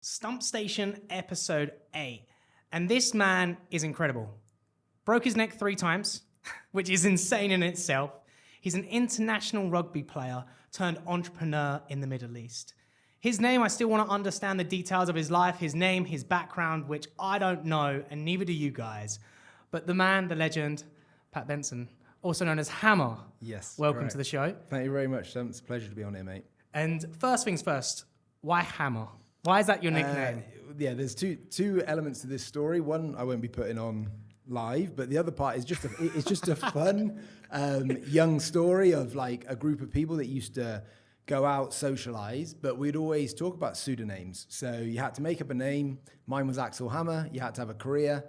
Stump Station episode 8. And this man is incredible. Broke his neck 3 times, which is insane in itself. He's an international rugby player turned entrepreneur in the Middle East. His name, I still want to understand the details of his life, his name, his background, which I don't know, and neither do you guys. But the man, the legend, Pat Benson, also known as Hammer. Yes. Welcome correct. to the show. Thank you very much, Sam. It's a pleasure to be on here, mate. And first things first, why Hammer? Why is that your nickname? There's two elements to this story. One I won't be putting on live, but the other part is just it's just a fun young story of like a group of people that used to go out, socialize, but we'd always talk about pseudonyms. So you had to make up a name. Mine was Axel Hammer. You had to have a career.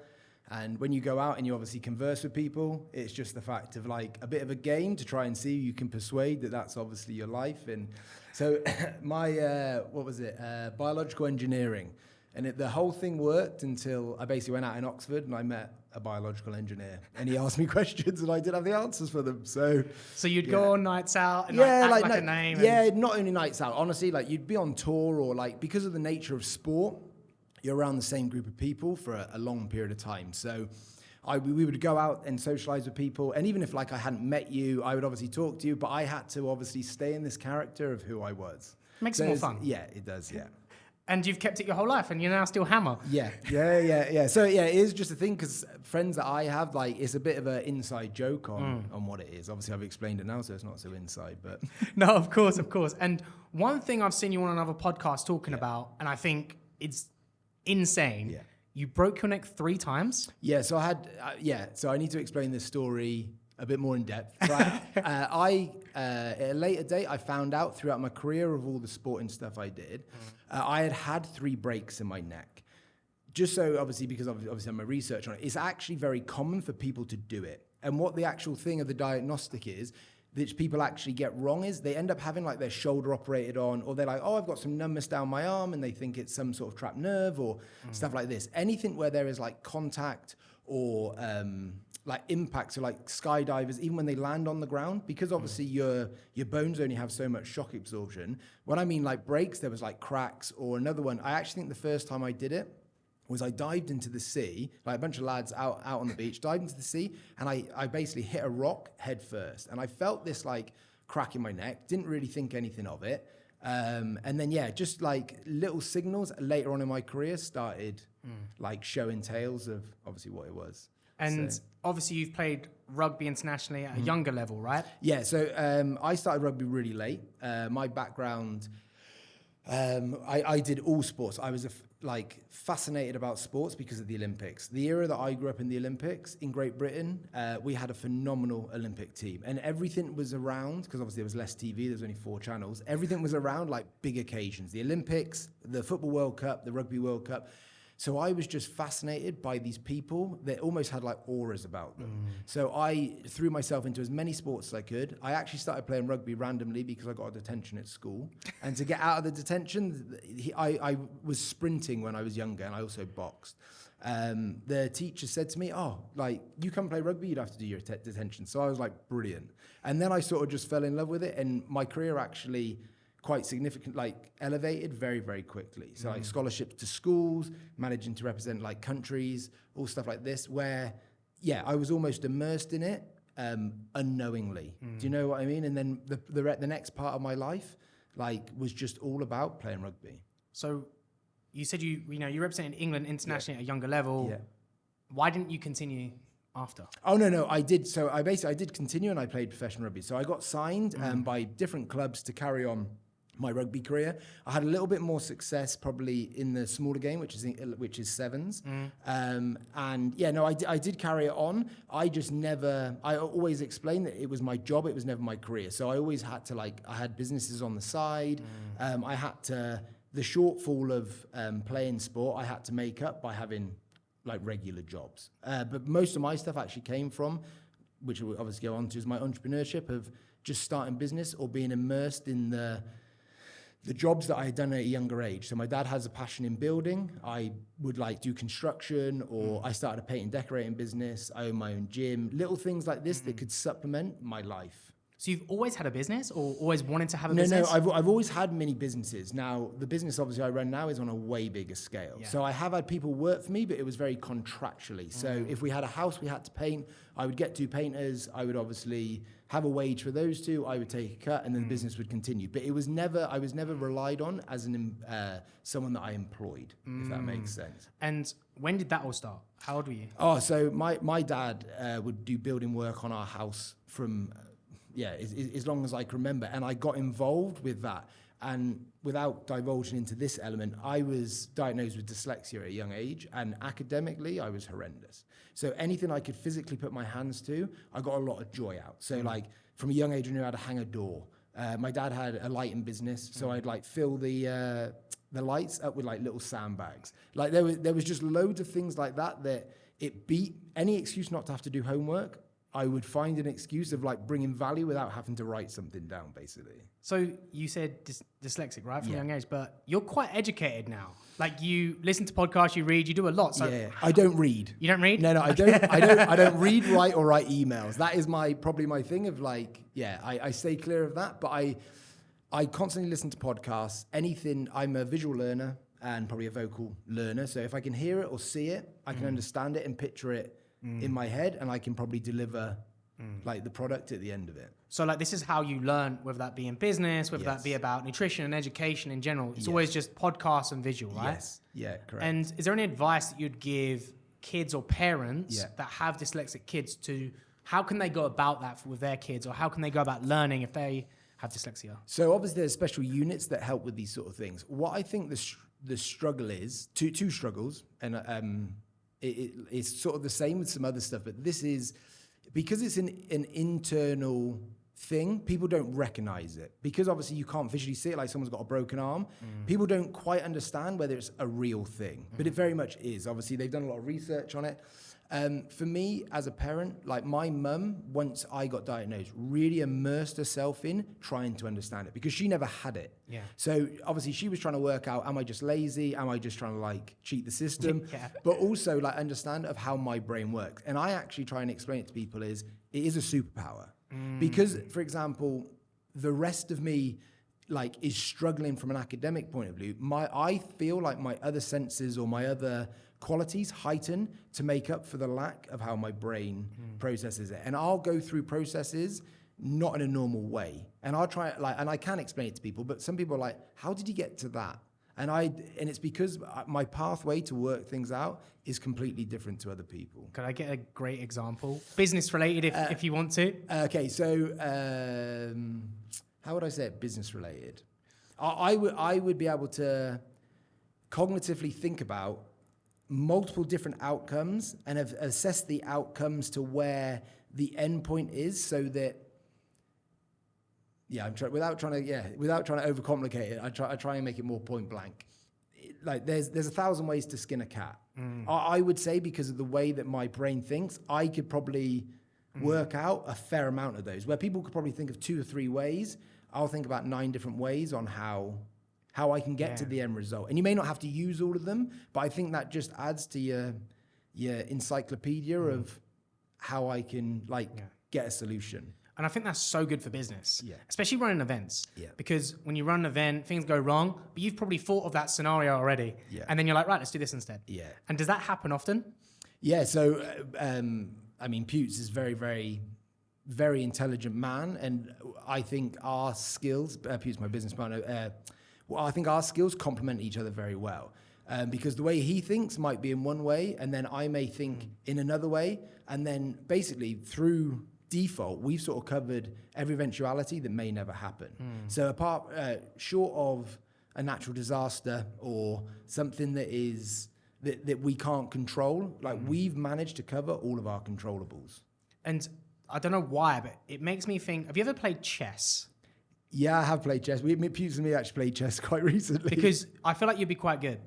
And when you go out and you obviously converse with people, it's just the fact of like a bit of a game to try and see who you can persuade that that's obviously your life. And so my, biological engineering. And the whole thing worked until I basically went out in Oxford and I met a biological engineer. And he asked me questions and I didn't have the answers for them. So you'd go on nights out and act like a name? Yeah, not only nights out. Honestly, like you'd be on tour or like because of the nature of sport, you're around the same group of people for a long period of time. So we would go out and socialize with people. And even if like I hadn't met you, I would obviously talk to you, but I had to obviously stay in this character of who I was. Makes it more fun. Yeah, it does, yeah. And you've kept it your whole life and you're now still Hammer. Yeah. So yeah, it is just a thing because friends that I have, like it's a bit of an inside joke on what it is. Obviously I've explained it now, so it's not so inside, but. No, of course. And one thing I've seen you on another podcast talking about, and I think it's insane. Yeah. You broke your neck 3 times. Yeah. So I had, so I need to explain this story a bit more in depth. Right? At a later date, I found out throughout my career of all the sporting stuff I did, I had 3 breaks in my neck. Just so obviously, because obviously my research on it, it's actually very common for people to do it. And what the actual thing of the diagnostic is, that people actually get wrong is they end up having like their shoulder operated on, or they're like, oh, I've got some numbness down my arm, and they think it's some sort of trapped nerve or stuff like this. Anything where there is like contact or like impact, so like skydivers, even when they land on the ground, because obviously your bones only have so much shock absorption. When I mean like breaks, there was like cracks, or another one. I actually think the first time I did it was I dived into the sea, like a bunch of lads out on the beach, dived into the sea, and I basically hit a rock head first. And I felt this like crack in my neck, didn't really think anything of it. And then, just like little signals later on in my career started like showing tales of obviously what it was. And obviously you've played rugby internationally at a younger level, right? Yeah, so I started rugby really late. My background, I did all sports. I was fascinated about sports because of the Olympics. The era that I grew up in the Olympics in Great Britain, we had a phenomenal Olympic team, and everything was around, because obviously there was less TV, there's only 4 channels. Everything was around like big occasions, the Olympics, the Football World Cup, the Rugby World Cup. So I was just fascinated by these people that almost had like auras about them. So I threw myself into as many sports as I could. I actually started playing rugby randomly because I got a detention at school. And to get out of the detention, I was sprinting when I was younger, and I also boxed. The teacher said to me, you come play rugby, you'd have to do your detention. So I was like, brilliant. And then I sort of just fell in love with it, and my career actually quite significant, like elevated very, very quickly. So like scholarships to schools, managing to represent like countries, all stuff like this, where, I was almost immersed in it unknowingly. Do you know what I mean? And then the next part of my life, like, was just all about playing rugby. So you said you represented England internationally at a younger level. Yeah. Why didn't you continue after? Oh, no, I did. So I did continue, and I played professional rugby. So I got signed by different clubs to carry on my rugby career. I had a little bit more success probably in the smaller game, which is sevens. I did carry it on. I always explained that it was my job, it was never my career. So I always had to I had businesses on the side. I had to, the shortfall of playing sport, I had to make up by having like regular jobs. But most of my stuff actually came from, which we'll obviously go on to, is my entrepreneurship of just starting business or being immersed in the jobs that I had done at a younger age. So my dad has a passion in building. I would do construction, or I started a paint and decorating business. I own my own gym, little things like this that could supplement my life. So you've always had a business or always wanted to have a No, business? I've always had mini businesses. Now, the business obviously I run now is on a way bigger scale. Yeah. So I have had people work for me, but it was very contractually. So if we had a house we had to paint, I would get 2 painters. I would obviously have a wage for those 2. I would take a cut, and then the business would continue. But I was never relied on as someone that I employed, if that makes sense. And when did that all start? How old were you? Oh, so my dad would do building work on our house from, as long as I can remember. And I got involved with that. And without divulging into this element, I was diagnosed with dyslexia at a young age. And academically, I was horrendous. So anything I could physically put my hands to, I got a lot of joy out. So like from a young age, I knew how to hang a door. My dad had a lighting business. So I'd like fill the lights up with like little sandbags. Like there was just loads of things like that it beat any excuse not to have to do homework. I would find an excuse of like bringing value without having to write something down, basically. So you said dyslexic, right, from a young age, but you're quite educated now. Like you listen to podcasts, you read, you do a lot. So I don't read. You don't read? No, I don't. I don't read, write, or write emails. That is probably my thing of like, I stay clear of that. But I constantly listen to podcasts. Anything. I'm a visual learner and probably a vocal learner. So if I can hear it or see it, I can understand it and picture it in my head, and I can probably deliver like the product at the end of it. So like this is how you learn, whether that be in business, whether that be about nutrition and education in general. It's always just podcasts and visual, right? Yes. Yeah, correct. And is there any advice that you'd give kids or parents that have dyslexic kids to how can they go about that with their kids, or how can they go about learning if they have dyslexia? So obviously there's special units that help with these sort of things. What I think the struggle is, two struggles, and it's sort of the same with some other stuff, but this is, because it's an internal thing, people don't recognize it. Because obviously you can't visually see it, like someone's got a broken arm. People don't quite understand whether it's a real thing, but it very much is. Obviously they've done a lot of research on it. For me, as a parent, like my mum, once I got diagnosed, really immersed herself in trying to understand it because she never had it. Yeah. So obviously she was trying to work out, am I just lazy? Am I just trying to like cheat the system? But also like understand of how my brain works. And I actually try and explain it to people it is a superpower. Because, for example, the rest of me like is struggling from an academic point of view. I feel like my other senses or my other qualities heighten to make up for the lack of how my brain processes it. And I'll go through processes not in a normal way. And I'll try and I can explain it to people, but some people are like, how did you get to that? And it's because my pathway to work things out is completely different to other people. Could I get a great example? Business related if you want to. Okay, so how would I say it? Business related. I would be able to cognitively think about multiple different outcomes and have assessed the outcomes to where the end point is, so that without trying to overcomplicate it, I try and make it more point blank. Like there's 1,000 ways to skin a cat. I would say, because of the way that my brain thinks, I could probably work out a fair amount of those. Where people could probably think of 2 or 3 ways, I'll think about 9 different ways on how I can get to the end result. And you may not have to use all of them, but I think that just adds to your encyclopedia of how I can get a solution. And I think that's so good for business, especially running events. Yeah. Because when you run an event, things go wrong, but you've probably thought of that scenario already. Yeah. And then you're like, right, let's do this instead. Yeah. And does that happen often? Yeah. So, Putes is very, very, very intelligent man. And I think our skills, Putes, my business partner, I think our skills complement each other very well. Because the way he thinks might be in one way, and then I may think in another way. And then basically through default, we've sort of covered every eventuality that may never happen. So apart, short of a natural disaster or something that we can't control, we've managed to cover all of our controllables. And I don't know why, but it makes me think, have you ever played chess? Yeah, I have played chess. Putes and me actually played chess quite recently. Because I feel like you'd be quite good.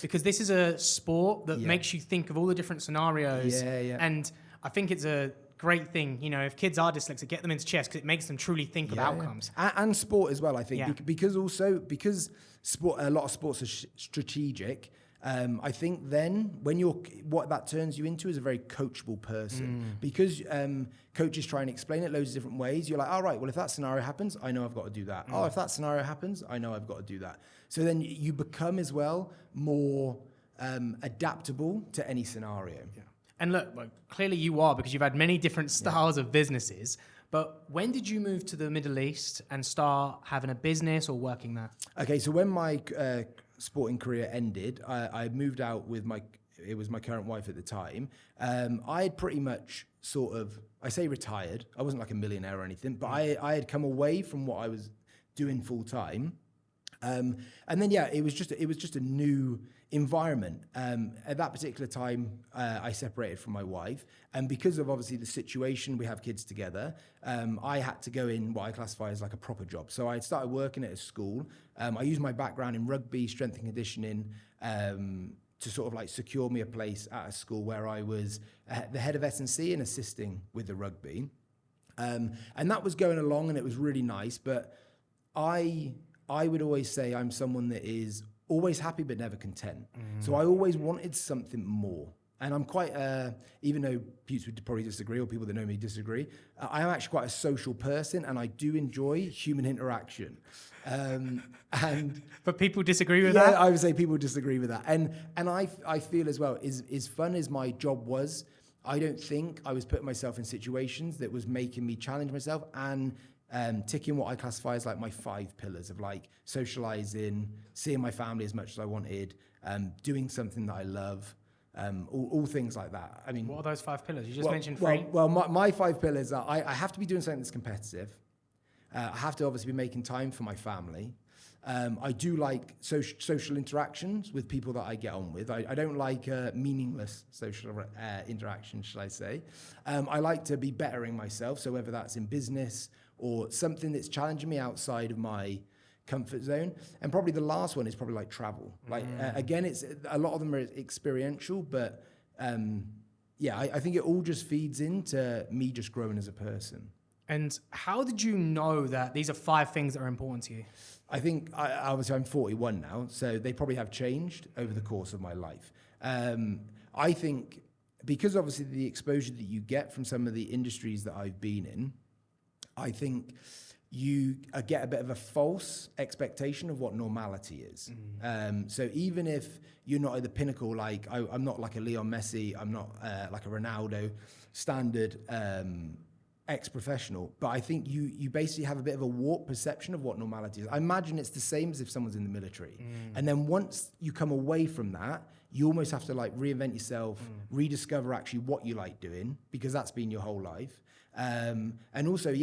Because this is a sport that makes you think of all the different scenarios. Yeah. And I think it's a great thing, if kids are dyslexic, get them into chess because it makes them truly think of outcomes. And sport as well, I think, because sport, a lot of sports are strategic. I think then what that turns you into is a very coachable person because coaches try and explain it loads of different ways. You're like, all right, well, if that scenario happens, I know I've got to do that. Oh, if that scenario happens, I know I've got to do that. So then you become as well more adaptable to any scenario. Yeah. And look, like, clearly you are, because you've had many different styles of businesses. But when did you move to the Middle East and start having a business or working there? Okay, so when my sporting career ended, I moved out with my current wife at the time. I had pretty much I say retired. I wasn't like a millionaire or anything, but I had come away from what I was doing full time. And then, it was just a new environment. At that particular time, I separated from my wife. And because of obviously the situation, we have kids together, I had to go in what I classify as like a proper job. So I started working at a school. I used my background in rugby, strength and conditioning, to sort of like secure me a place at a school where I was the head of S&C and assisting with the rugby. And that was going along and it was really nice. But I would always say I'm someone that is always happy but never content. So I always wanted something more. And I'm quite, even though people would probably disagree or people that know me disagree, I am actually quite a social person and I do enjoy human interaction. But people disagree with that? Yeah, I would say people disagree with that. And I feel as well, as fun as my job was, I don't think I was putting myself in situations that was making me challenge myself and ticking what I classify as like my 5 pillars of like socializing, seeing my family as much as I wanted, doing something that I love, all things like that. I mean, what are those 5 pillars? You just mentioned 3. Well, my 5 pillars are I have to be doing something that's competitive. I have to obviously be making time for my family. I do like social interactions with people that I get on with. I don't like meaningless social interactions, shall I say. I like to be bettering myself, so whether that's in business or something that's challenging me outside of my comfort zone. And probably the last one is probably like travel. Like, again, it's a lot of them are experiential, but I think it all just feeds into me just growing as a person. And how did you know that these are 5 things that are important to you? I think, obviously I'm 41 now, so they probably have changed over the course of my life. I think because obviously the exposure that you get from some of the industries that I've been in, I think you get a bit of a false expectation of what normality is. So even if you're not at the pinnacle, like I'm not like a Leon Messi, I'm not like a Ronaldo standard ex-professional, but I think you basically have a bit of a warped perception of what normality is. I imagine it's the same as if someone's in the military. And then once you come away from that, you almost have to like reinvent yourself, rediscover actually what you like doing, because that's been your whole life. And also,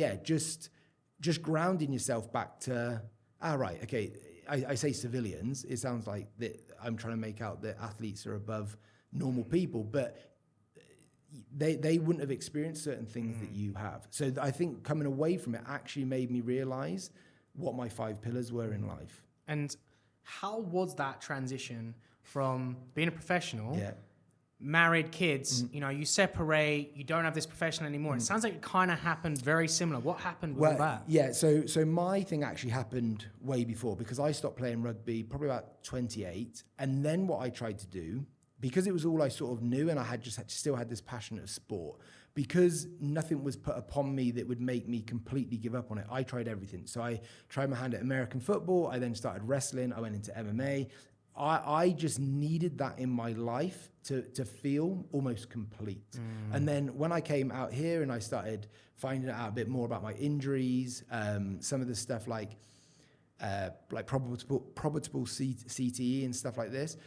just grounding yourself back to, right, okay, I say civilians, it sounds like that I'm trying to make out that athletes are above normal people, but they wouldn't have experienced certain things that you have. So I think coming away from it actually made me realize what my 5 pillars were in life. And how was that transition from being a professional, married, kids, you separate, you don't have this profession anymore. It sounds like it kind of happened very similar. What happened with all that? Yeah, so my thing actually happened way before, because I stopped playing rugby probably about 28. And then what I tried to do, because it was all I sort of knew and I had still had this passion of sport, because nothing was put upon me that would make me completely give up on it, I tried everything. So I tried my hand at American football. I then started wrestling. I went into MMA. I just needed that in my life to feel almost complete. And then when I came out here and I started finding out a bit more about my injuries, some of the stuff like probable CTE and stuff like this,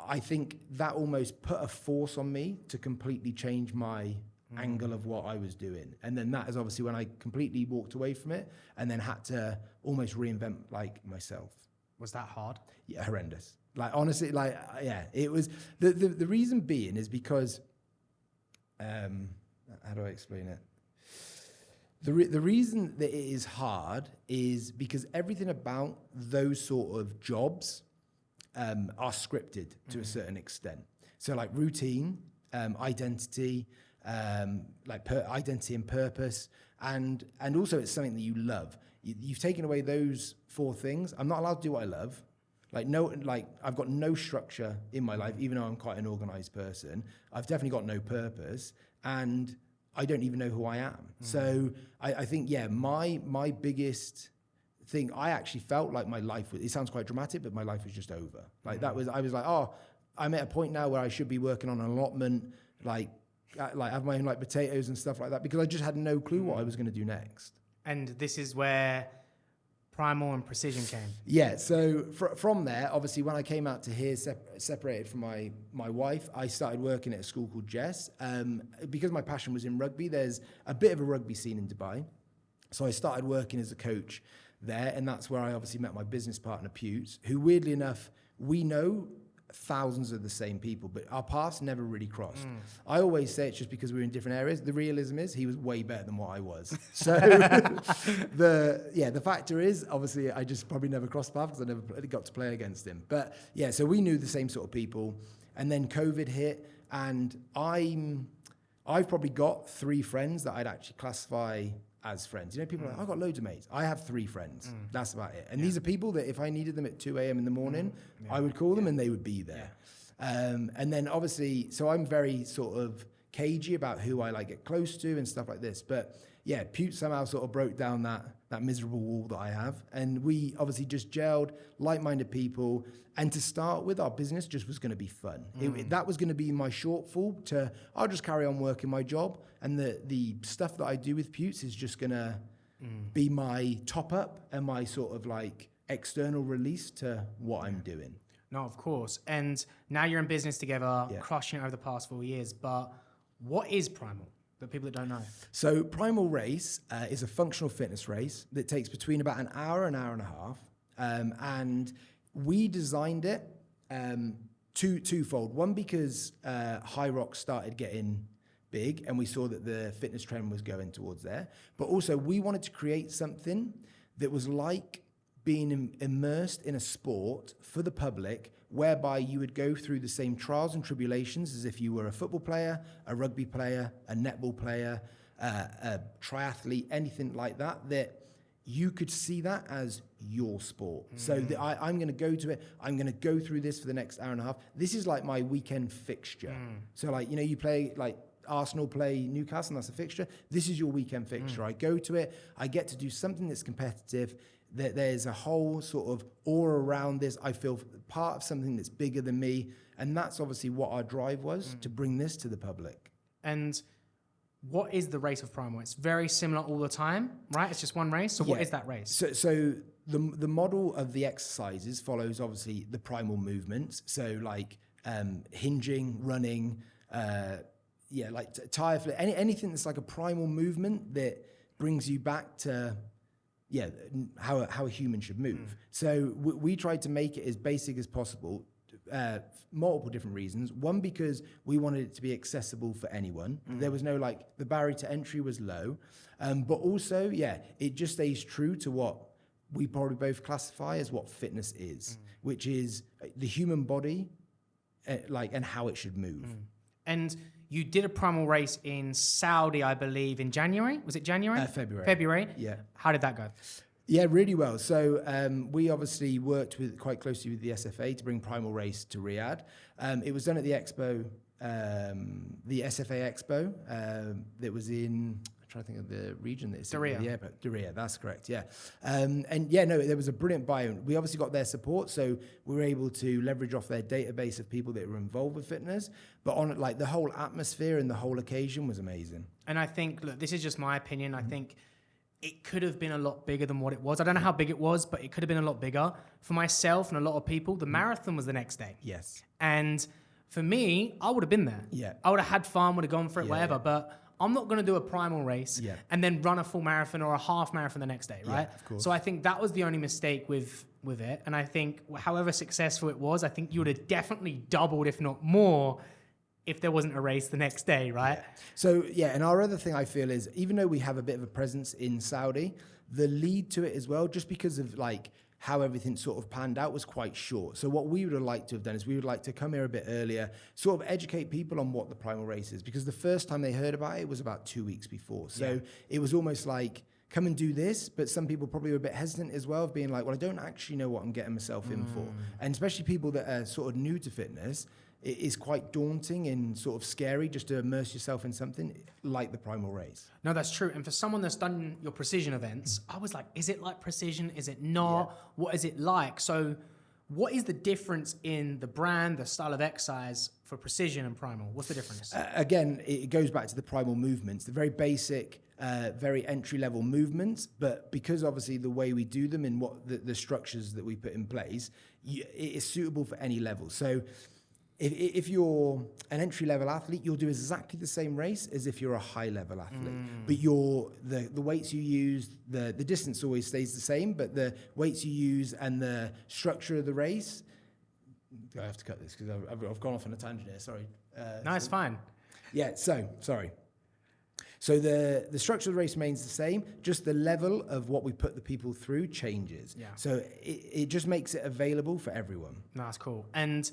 I think that almost put a force on me to completely change my angle of what I was doing. And then that is obviously when I completely walked away from it and then had to almost reinvent like myself. Was that hard? Yeah, horrendous. Like, honestly, like, it was, the reason being is because, how do I explain it? The reason that it is hard is because everything about those sort of jobs are scripted to a certain extent. So like routine, identity, identity and purpose, and also it's something that you love. You've taken away those 4 things. I'm not allowed to do what I love. I've got no structure in my life, even though I'm quite an organized person. I've definitely got no purpose, and I don't even know who I am. So I think, my biggest thing, I actually felt like my life was, it sounds quite dramatic, but my life was just over. Like I was like, I'm at a point now where I should be working on an allotment, like have my own like potatoes and stuff like that, because I just had no clue what I was going to do next. And this is where Primal and Precision came. Yeah, so from there, obviously, when I came out to here, separated from my wife, I started working at a school called Jess. Because my passion was in rugby, there's a bit of a rugby scene in Dubai. So I started working as a coach there, and that's where I obviously met my business partner, Pewts, who, weirdly enough, we know thousands of the same people, but our paths never really crossed. I always say it's just because we're in different areas. The realism is he was way better than what I was. So the factor is, obviously, I just probably never crossed paths because I never got to play against him. But yeah, so we knew the same sort of people, and then COVID hit, and I've probably got 3 friends that I'd actually classify as friends. You know, people are like, I've got loads of mates. I have 3 friends. That's about it. And these are people that if I needed them at 2 a.m. in the morning, I would call them and they would be there. And then obviously, so I'm very sort of cagey about who I like get close to and stuff like this. But yeah, Pewt somehow sort of broke down that miserable wall that I have. And we obviously just gelled, like-minded people. And to start with, our business just was going to be fun. That was going to be my shortfall to, I'll just carry on working my job. And the stuff that I do with Pewts is just going to be my top up and my sort of like external release to what I'm doing. No, of course. And now you're in business together, crushing it over the past 4 years. But what is Primal? For people that don't know. So Primal Race is a functional fitness race that takes between about an hour and a half. And we designed it twofold. One, because High Rock started getting big and we saw that the fitness trend was going towards there. But also we wanted to create something that was like being immersed in a sport for the public, whereby you would go through the same trials and tribulations as if you were a football player, a rugby player, a netball player, a triathlete, anything like that, that you could see that as your sport. So I'm going to go to it. I'm going to go through this for the next hour and a half. This is like my weekend fixture. So like, you know, you play like Arsenal play Newcastle and that's a fixture. This is your weekend fixture. I go to it. I get to do something that's competitive. There's a whole sort of aura around this. I feel part of something that's bigger than me. And that's obviously what our drive was, to bring this to the public. And what is the race of Primal? It's very similar all the time, right? It's just one race. So what is that race? So the model of the exercises follows obviously the primal movements. So like hinging, running, like tire flip, anything that's like a primal movement that brings you back to how a human should move. So we tried to make it as basic as possible. Multiple different reasons. One, because we wanted it to be accessible for anyone. There was no like, the barrier to entry was low. But also, it just stays true to what we probably both classify as what fitness is, which is the human body, and how it should move. And you did a Primal race in Saudi, I believe, in January. Was it January? February. Yeah. How did that go? Yeah, really well. So we obviously worked quite closely with the SFA to bring Primal Race to Riyadh. It was done at the Expo, the SFA Expo that was in, I'm trying to think of the region that it's in. Yeah, but Diriyah, that's correct, yeah. There was a brilliant buy-in. We obviously got their support, so we were able to leverage off their database of people that were involved with fitness. But on like the whole atmosphere and the whole occasion was amazing. And I think, look, this is just my opinion. I think it could have been a lot bigger than what it was. I don't know how big it was, but it could have been a lot bigger. For myself and a lot of people, the marathon was the next day. Yes. And for me, I would have been there. Yeah. I would have had fun, would have gone for it, whatever. But I'm not going to do a Primal race and then run a full marathon or a half marathon the next day, right? Yeah, of course. So I think that was the only mistake with it. And I think however successful it was, I think you would have definitely doubled, if not more, if there wasn't a race the next day, right? Yeah. So, and our other thing I feel is, even though we have a bit of a presence in Saudi, the lead to it as well, just because of like how everything sort of panned out, was quite short. So what we would have liked to have done is we would like to come here a bit earlier, sort of educate people on what the Primal race is, because the first time they heard about it was about 2 weeks before. So it was almost like come and do this, but some people probably are a bit hesitant as well of being like, well, I don't actually know what I'm getting myself in for. And especially people that are sort of new to fitness, it is quite daunting and sort of scary just to immerse yourself in something like the Primal Race. No, that's true. And for someone that's done your precision events, I was like, is it like precision? Is it not? Yeah. What is it like? So what is the difference in the brand, the style of exercise for precision and primal? What's the difference? Again, it goes back to the primal movements, the very basic, very entry-level movements, but because obviously the way we do them and what the structures that we put in place, it is suitable for any level. So if you're an entry-level athlete, you'll do exactly the same race as if you're a high-level athlete. But the weights you use, the distance always stays the same, but the weights you use and the structure of the race... I have to cut this because I've gone off on a tangent here, sorry. No, it's fine. Yeah, sorry. So the structure of the race remains the same, just the level of what we put the people through changes. Yeah. So it just makes it available for everyone. No, that's cool. And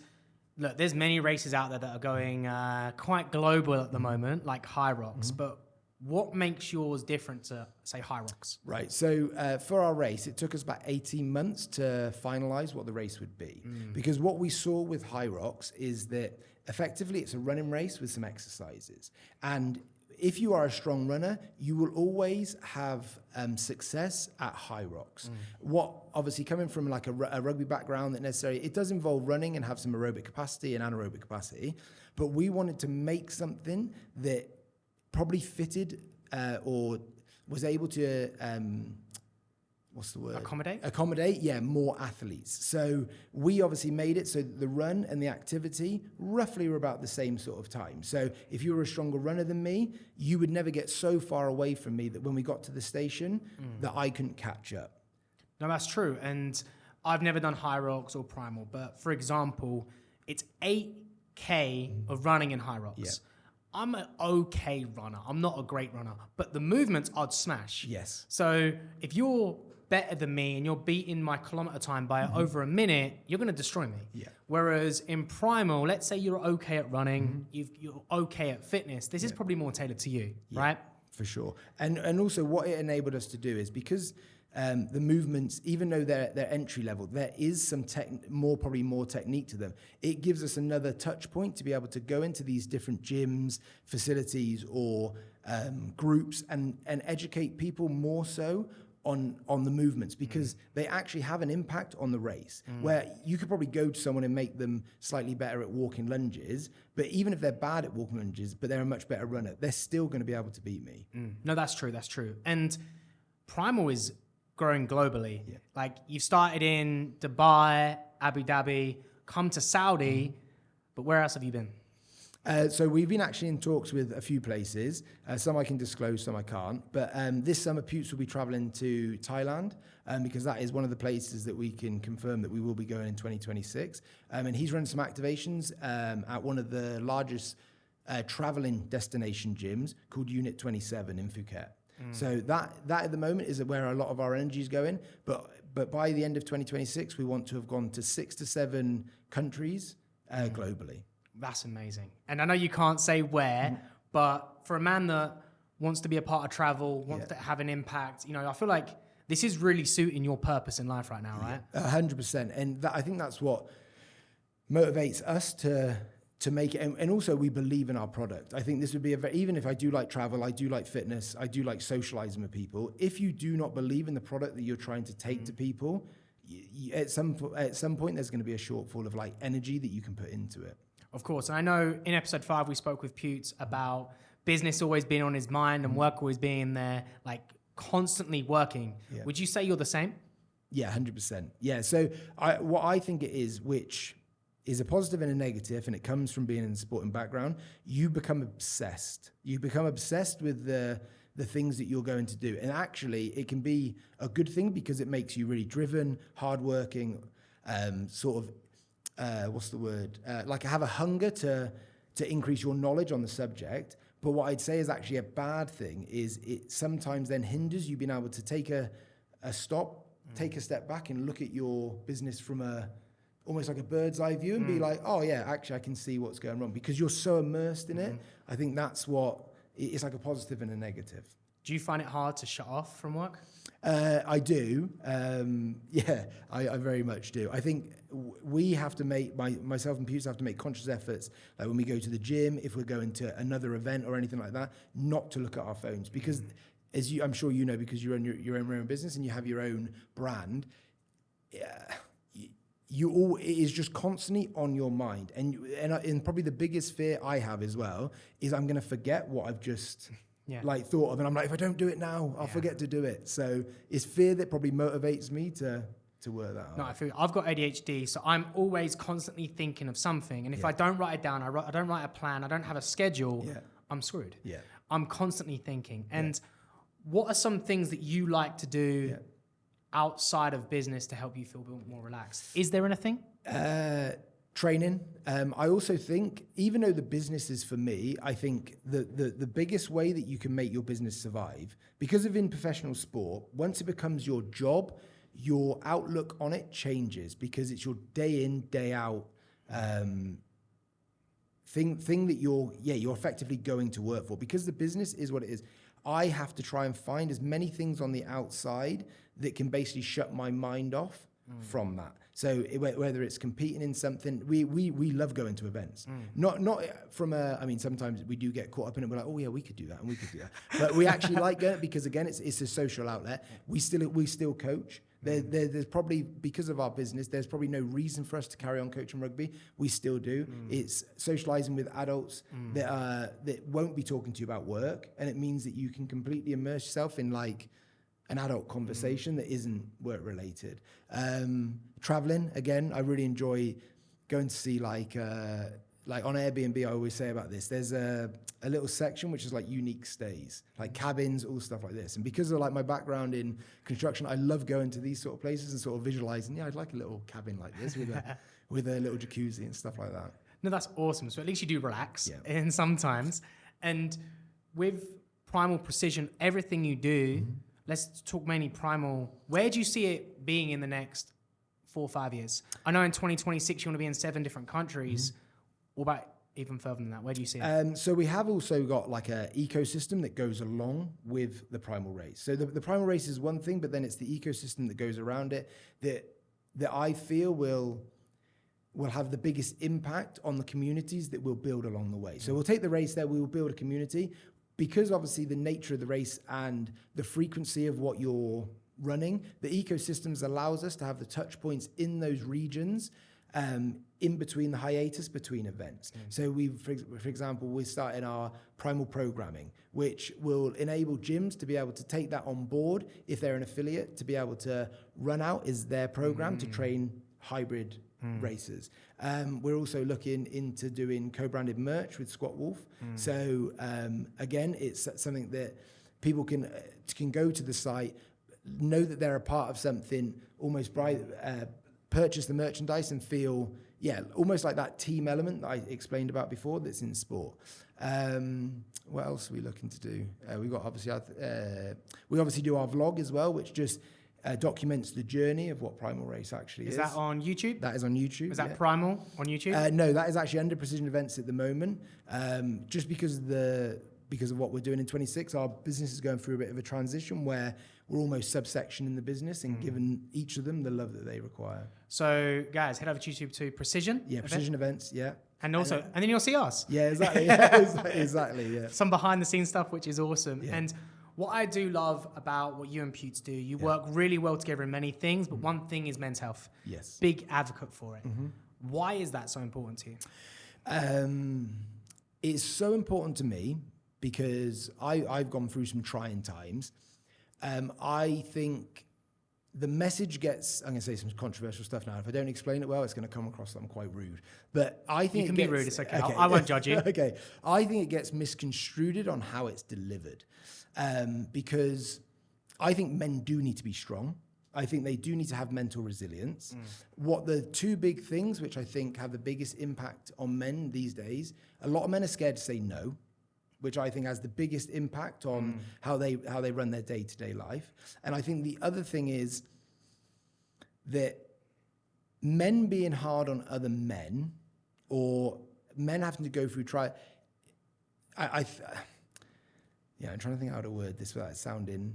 look, there's many races out there that are going quite global at the moment, like High Rocks, but what makes yours different to, say, High Rocks? Right, so for our race, it took us about 18 months to finalise what the race would be. Because what we saw with High Rocks is that effectively it's a running race with some exercises. And if you are a strong runner, you will always have success at High Rocks. What, obviously, coming from like a rugby background, that necessarily, it does involve running and have some aerobic capacity and anaerobic capacity, but we wanted to make something that probably fitted or was able to, what's the word? Accommodate, yeah, more athletes. So we obviously made it so that the run and the activity roughly were about the same sort of time. So if you were a stronger runner than me, you would never get so far away from me that when we got to the station, that I couldn't catch up. No, that's true. And I've never done High Rocks or Primal, but for example, it's 8K of running in High Rocks. Yeah. I'm an okay runner. I'm not a great runner, but the movements I'd smash. Yes. So if you're better than me and you're beating my kilometer time by over a minute, you're going to destroy me. Yeah. Whereas in Primal, let's say you're okay at running, you're okay at fitness. This is probably more tailored to you, right? For sure. And also what it enabled us to do is because the movements, even though they're entry level, there is some probably more technique to them. It gives us another touch point to be able to go into these different gyms, facilities, or groups and educate people more so on the movements, because they actually have an impact on the race. Where you could probably go to someone and make them slightly better at walking lunges, but even if they're bad at walking lunges, but they're a much better runner, they're still going to be able to beat me. No, that's true. That's true. And Primal is growing globally. Yeah. Like you've started in Dubai, Abu Dhabi, come to Saudi, but where else have you been? So we've been actually in talks with a few places. Some I can disclose, some I can't. But this summer, Putes will be traveling to Thailand because that is one of the places that we can confirm that we will be going in 2026. And he's run some activations at one of the largest traveling destination gyms called Unit 27 in Phuket. So that at the moment is where a lot of our energy is going. But by the end of 2026, we want to have gone to 6 to 7 countries globally. That's amazing. And I know you can't say where, but for a man that wants to be a part of travel, wants to have an impact, you know, I feel like this is really suiting your purpose in life right now, right? 100%. And I think that's what motivates us to make it. And also we believe in our product. I think this would be even if I do like travel, I do like fitness, I do like socializing with people. If you do not believe in the product that you're trying to take to people, at some point there's going to be a shortfall of like energy that you can put into it. Of course. And I know in episode 5, we spoke with Putes about business always being on his mind and work always being there, like constantly working. Yeah. Would you say you're the same? Yeah, 100%. Yeah. So what I think it is, which is a positive and a negative, and it comes from being in the sporting background, you become obsessed. You become obsessed with the things that you're going to do. And actually, it can be a good thing because it makes you really driven, hardworking, sort of, what's the word? Like have a hunger to increase your knowledge on the subject. But what I'd say is actually a bad thing is it sometimes then hinders you being able to take a stop, take a step back and look at your business from almost like a bird's eye view and be like, oh yeah, actually I can see what's going wrong because you're so immersed in it. I think that's what, it's like a positive and a negative. Do you find it hard to shut off from work? I do. I very much do. I think we have to make, myself and Pewds have to make conscious efforts, like when we go to the gym, if we're going to another event or anything like that, not to look at our phones. Because I'm sure you know, because you run your own business and you have your own brand, it is just constantly on your mind. And probably the biggest fear I have as well is I'm going to forget what I've just thought of. And I'm like, if I don't do it now, I'll forget to do it. So it's fear that probably motivates me to work that out. No, I feel I've got ADHD, so I'm always constantly thinking of something. And if I don't write it down, I don't write a plan, I don't have a schedule, I'm screwed. Yeah. I'm constantly thinking. And what are some things that you like to do outside of business to help you feel a bit more relaxed? Is there anything? Training. I also think, even though the business is for me, I think the biggest way that you can make your business survive, because of in professional sport, once it becomes your job, your outlook on it changes, because it's your day in, day out thing that you're effectively going to work for. Because the business is what it is, I have to try and find as many things on the outside that can basically shut my mind off from that. So whether it's competing in something, we love going to events. Not from I mean, sometimes we do get caught up in it. We're like, oh yeah, we could do that and we could do that. But we actually like going because, again, it's a social outlet. We still coach. There's probably, because of our business, there's probably no reason for us to carry on coaching rugby. We still do. It's socializing with adults that won't be talking to you about work, and it means that you can completely immerse yourself in like an adult conversation that isn't work related. Traveling, again, I really enjoy going to see like on Airbnb, I always say about this, there's a little section which is like unique stays, like cabins, all stuff like this. And because of like my background in construction, I love going to these sort of places and sort of visualizing, I'd like a little cabin like this with a little jacuzzi and stuff like that. No, that's awesome. So at least you do relax and sometimes. And with Primal Precision, everything you do, let's talk mainly Primal. Where do you see it being in the next 4 or 5 years? I know in 2026 you want to be in 7 different countries. What about even further than that? Where do you see it? So we have also got like an ecosystem that goes along with the Primal race. So the Primal race is one thing, but then it's the ecosystem that goes around it that I feel will have the biggest impact on the communities that we'll build along the way. So we'll take the race there, we will build a community, because obviously the nature of the race and the frequency of what you're running, the ecosystems allows us to have the touch points in those regions in between the hiatus between events. So for example, we're starting our Primal programming, which will enable gyms to be able to take that on board if they're an affiliate, to be able to run out as their program to train hybrid races. We're also looking into doing co-branded merch with Squat Wolf. So again, it's something that people can go to the site, know that they're a part of something, almost purchase the merchandise and feel, almost like that team element that I explained about before that's in sport. What else are we looking to do? We obviously do our vlog as well, which just documents the journey of what Primal Race actually is. Is that on YouTube? That is on YouTube. Is that Primal on YouTube? No, that is actually under Precision Events at the moment. Just because of what we're doing in 26, our business is going through a bit of a transition where we're almost subsection in the business and giving each of them the love that they require. So, guys, head over to YouTube to Precision. Yeah, Precision Events, yeah. And also, and then you'll see us. Yeah, exactly. Exactly, yeah. Some behind the scenes stuff, which is awesome. Yeah. And what I do love about what you and Pewds do, you work really well together in many things, but one thing is men's health. Yes. Big advocate for it. Why is that so important to you? It's so important to me because I've gone through some trying times. I think the message gets, I'm going to say some controversial stuff now. If I don't explain it well, it's going to come across that I'm quite rude. But I think you can be rude, it's okay. I won't judge you. Okay. I think it gets misconstrued on how it's delivered. Because I think men do need to be strong. I think they do need to have mental resilience. What the 2 big things, which I think have the biggest impact on men these days, a lot of men are scared to say no, which I think has the biggest impact on how they run their day-to-day life. And I think the other thing is that men being hard on other men, or men having to go through I'm trying to think how to word this without sounding.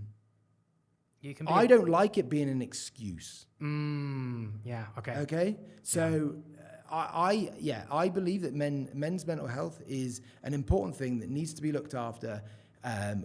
You can. I don't like it being an excuse. Yeah. Okay. Okay. So I believe that men's mental health is an important thing that needs to be looked after.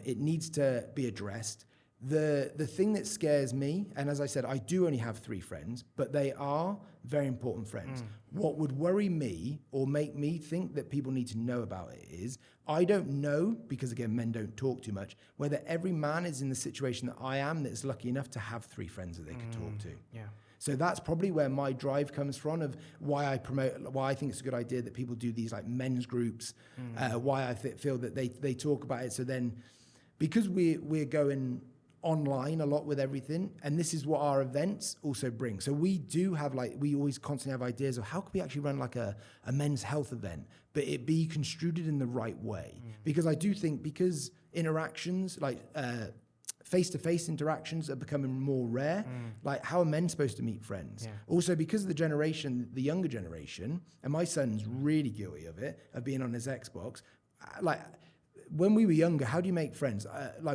It needs to be addressed. The thing that scares me, and as I said, I do only have 3 friends, but they are very important friends. What would worry me or make me think that people need to know about it is, I don't know, because again, men don't talk too much, whether every man is in the situation that I am that's lucky enough to have 3 friends that they can talk to. Yeah. So that's probably where my drive comes from, of why I think it's a good idea that people do these like men's groups, why I feel that they talk about it. So then, because we're going online a lot with everything, and this is what our events also bring. So we do have we always constantly have ideas of how could we actually run like a men's health event, but it be construed in the right way. Because I do think, because interactions face-to-face interactions are becoming more rare. Like, how are men supposed to meet friends? Yeah. Also, because of the younger generation, and my son's really guilty of it, of being on his Xbox, when we were younger, how do you make friends?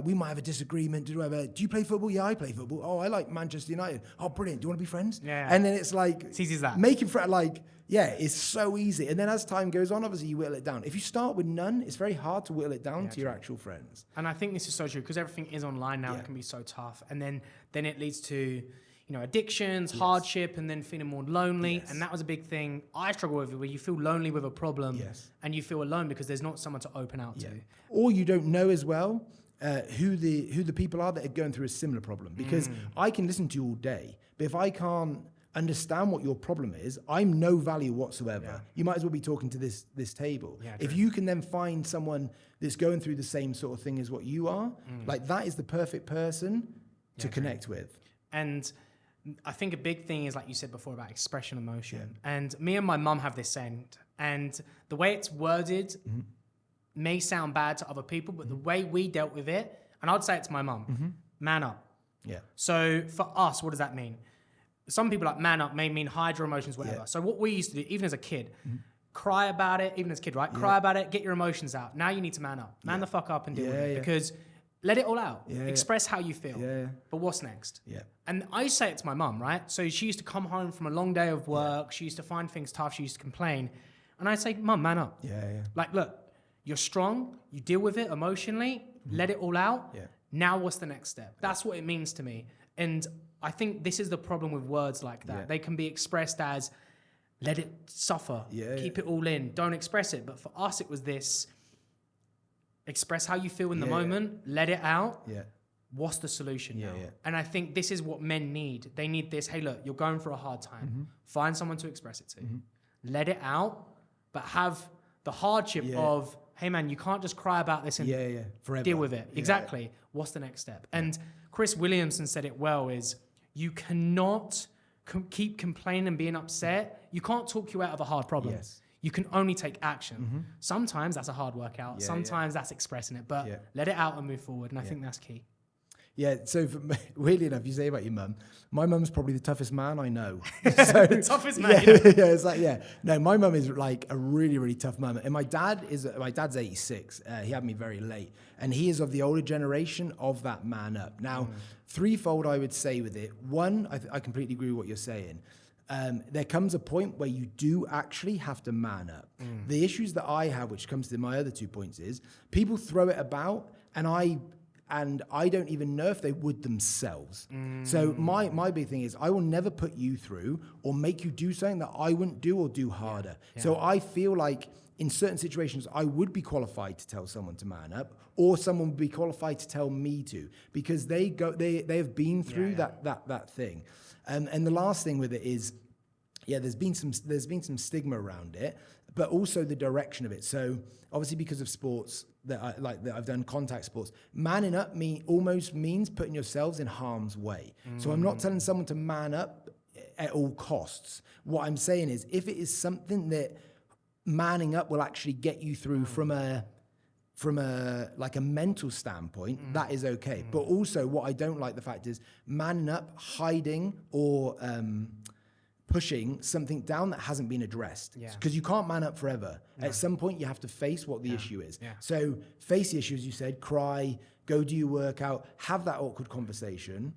We might have a disagreement. Do you play football? Yeah, I play football. Oh, I like Manchester United. Oh, brilliant. Do you want to be friends? Yeah. And then it's like... It's easy as that. Making friends, it's so easy. And then as time goes on, obviously, you whittle it down. If you start with none, it's very hard to whittle it down to your actual friends. And I think this is so true, because everything is online now. It can be so tough. And then it leads to... addictions, hardship, and then feeling more lonely. Yes. And that was a big thing I struggle with, where you feel lonely with a problem and you feel alone because there's not someone to open out to. Or you don't know as well who the people are that are going through a similar problem. Because I can listen to you all day, but if I can't understand what your problem is, I'm no value whatsoever. Yeah. You might as well be talking to this table. Yeah, if you can then find someone that's going through the same sort of thing as what you are, that is the perfect person to connect with. And I think a big thing is, like you said before, about expression emotion. Yeah. And me and my mum have this saying, and the way it's worded may sound bad to other people, but the way we dealt with it, and I'd say it to my mum, man up. Yeah. So for us, what does that mean? Some people like man up may mean hide your emotions, whatever. Yeah. So what we used to do, even as a kid, cry about it, even as a kid, right? Yeah. Cry about it, get your emotions out. Now you need to man up. Man the fuck up and deal with it, because let it all out. Yeah, express how you feel. Yeah. But what's next? Yeah. And I used to say it to my mum, right? So she used to come home from a long day of work. She used to find things tough. She used to complain. And I'd say, Mum, man up. Yeah. Like, look, you're strong. You deal with it emotionally. Let it all out. Yeah. Now what's the next step? That's what it means to me. And I think this is the problem with words like that. Yeah. They can be expressed as, let it suffer. Keep it all in. Don't express it. But for us, it was this... express how you feel in the moment, let it out. Yeah. What's the solution now? Yeah. And I think this is what men need. They need this, hey, look, you're going through a hard time. Find someone to express it to. Let it out, but have the hardship of, hey, man, you can't just cry about this and forever. Deal with it. Exactly. What's the next step? And Chris Williamson said it well, is you cannot keep complaining and being upset. You can't talk you out of a hard problem. Yes. You can only take action. Sometimes that's a hard workout. Sometimes that's expressing it, but let it out and move forward. And I think that's key. Yeah. So weirdly enough, you say about your mum. My mum's probably the toughest man I know. So, the toughest man. It's like, no, my mum is like a really, really tough mum. And my dad's 86. He had me very late, and he is of the older generation of that man up. Now, threefold I would say with it. One, I completely agree with what you're saying. There comes a point where you do actually have to man up. The issues that I have, which comes to my other 2 points, is people throw it about, and I don't even know if they would themselves. So my big thing is, I will never put you through or make you do something that I wouldn't do or do harder. Yeah. So I feel like in certain situations, I would be qualified to tell someone to man up, or someone would be qualified to tell me to, because they have been through that thing. And the last thing with it is, there's been some stigma around it, but also the direction of it. So obviously, because of sports that I've done, contact sports, manning up almost means putting yourselves in harm's way. So I'm not telling someone to man up at all costs. What I'm saying is, if it is something that manning up will actually get you through from a mental standpoint, that is okay. But also, what I don't like the fact is manning up, hiding, or pushing something down that hasn't been addressed. Yeah. Because you can't man up forever. At some point, you have to face what the issue is. Yeah. So face the issue, as you said, cry, go do your workout, have that awkward conversation,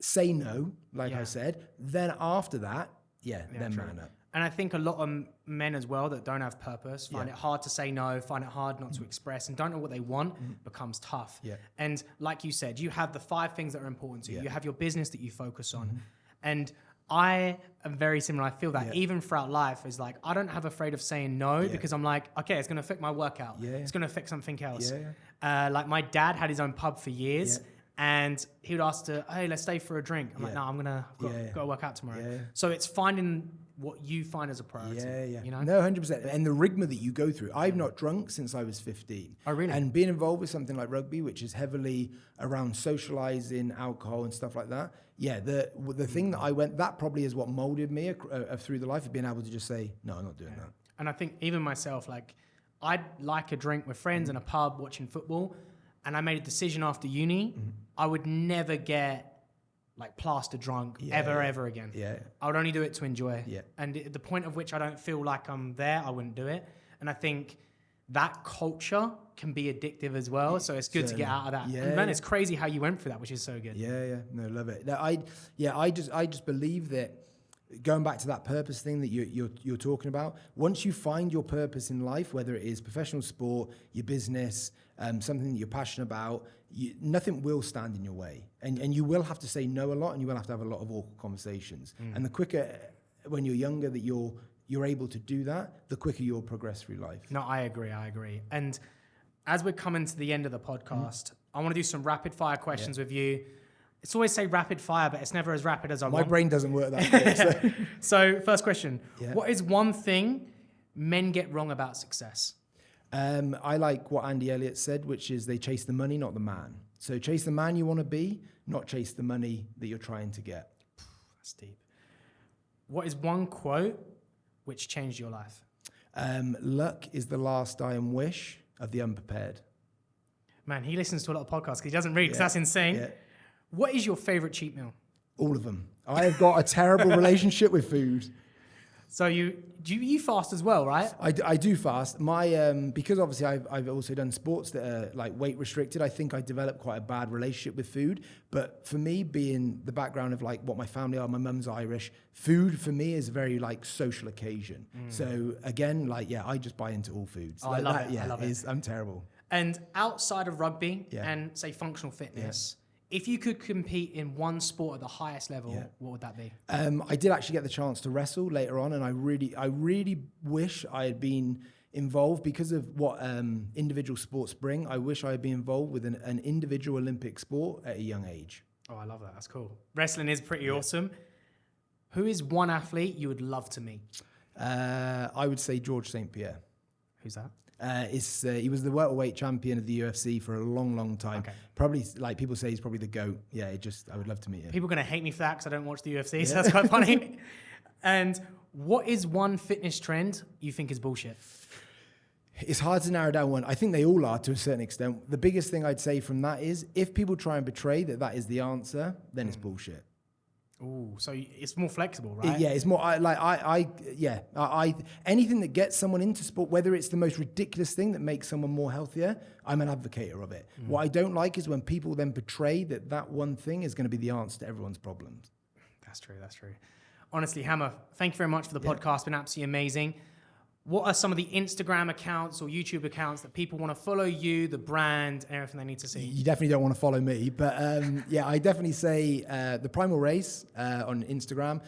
say no, like I said. Then after that, then true. man up. And I think a lot of men as well that don't have purpose find it hard to say no, find it hard not to express, and don't know what they want becomes tough. Yeah. And like you said, you have the 5 things that are important to you. You have your business that you focus on. And I am very similar. I feel that even throughout life is like, I don't have afraid of saying no because I'm like, okay, it's going to affect my workout. It's going to affect something else. Like my dad had his own pub for years. And he would ask hey, let's stay for a drink. I'm like, no, I've got to work out tomorrow. So it's finding what you find as a priority. You know? No, 100%. And the rigmarole that you go through. I've not drunk since I was 15. Oh, really? And being involved with something like rugby, which is heavily around socializing, alcohol and stuff like that. Yeah, the thing that probably is what molded me through the life of being able to just say, no, I'm not doing that. And I think even myself, like I'd like a drink with friends in a pub watching football. And I made a decision after uni, I would never get like plaster drunk ever again. I would only do it to enjoy. And at the point of which I don't feel like I'm there, I wouldn't do it. And I think that culture can be addictive as well. So it's good to get out of that. And man, it's crazy how you went through that, which is so good. No, love it. No, I just believe that going back to that purpose thing that you're talking about, once you find your purpose in life, whether it is professional sport, your business, something that you're passionate about, nothing will stand in your way. And you will have to say no a lot, and you will have to have a lot of awkward conversations. And the quicker, when you're younger, that you're able to do that, the quicker you'll progress through life. No, I agree. And as we're coming to the end of the podcast, I want to do some rapid fire questions with you. It's always say rapid fire, but it's never as rapid as I want. My brain doesn't work that way. So first question. What is one thing men get wrong about success? I like what Andy Elliott said, which is they chase the money, not the man. So chase the man you want to be, not chase the money that you're trying to get. That's deep. What is one quote which changed your life? Luck is the last dying wish of the unprepared. Man, he listens to a lot of podcasts because he doesn't read, because that's insane. What is your favorite cheat meal? All of them. I have got a terrible relationship with food. So you fast as well, right? I do fast. Because obviously I've also done sports that are like weight restricted. I think I developed quite a bad relationship with food. But for me, being the background of like what my family are, my mum's Irish. Food for me is a very like social occasion. So again, I just buy into all foods. I love it. I love it. I'm terrible. And outside of rugby and say functional fitness. If you could compete in one sport at the highest level, what would that be? I did actually get the chance to wrestle later on, and I really wish I had been involved because of what individual sports bring. I wish I had been involved with an individual Olympic sport at a young age. Oh, I love that. That's cool. Wrestling is pretty awesome. Who is one athlete you would love to meet? I would say George St. Pierre. Who's that? He was the welterweight champion of the UFC for a long time. Okay. Probably, like people say, he's probably the GOAT. Yeah, I would love to meet him. People are going to hate me for that because I don't watch the UFC, so that's quite funny. And what is one fitness trend you think is bullshit? It's hard to narrow down one. I think they all are to a certain extent. The biggest thing I'd say from that is if people try and portray that is the answer, then it's bullshit. Ooh, so it's more flexible, right? It's more anything that gets someone into sport, whether it's the most ridiculous thing that makes someone more healthier, I'm an advocate of it. What I don't like is when people then portray that one thing is going to be the answer to everyone's problems. That's true. Honestly, Hammer, thank you very much for the podcast. It's been absolutely amazing. What are some of the Instagram accounts or YouTube accounts that people want to follow you, the brand, and everything they need to see? You definitely don't want to follow me, but I definitely say the Primal Race on Instagram,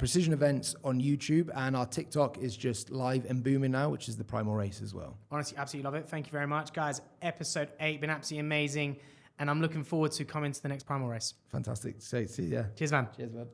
Precision Events on YouTube, and our TikTok is just live and booming now, which is the Primal Race as well. Honestly, absolutely love it. Thank you very much, guys. Episode 8 been absolutely amazing, and I'm looking forward to coming to the next Primal Race. Fantastic. See ya. Cheers, man. Cheers, bud.